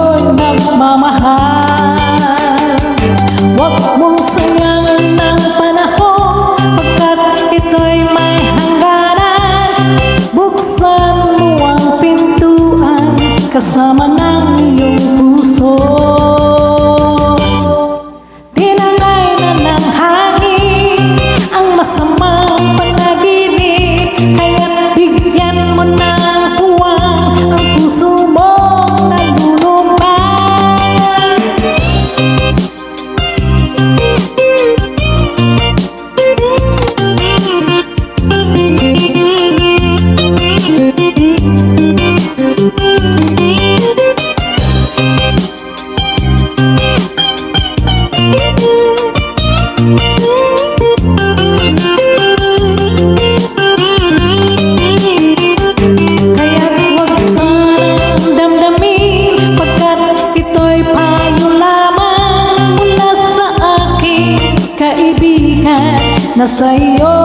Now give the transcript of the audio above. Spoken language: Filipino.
sa'yo'y nagmamahal. Huwag mong sayangin ng panahon, pagkat ito'y may hangganan. Buksan mo ang pintuan, kasama ng iyong puso. Tinangay na ng hangin ang masamang panaginip, kaya't bigyan mo ng tuwang ang puso mong nalulumpan. Na sa'yo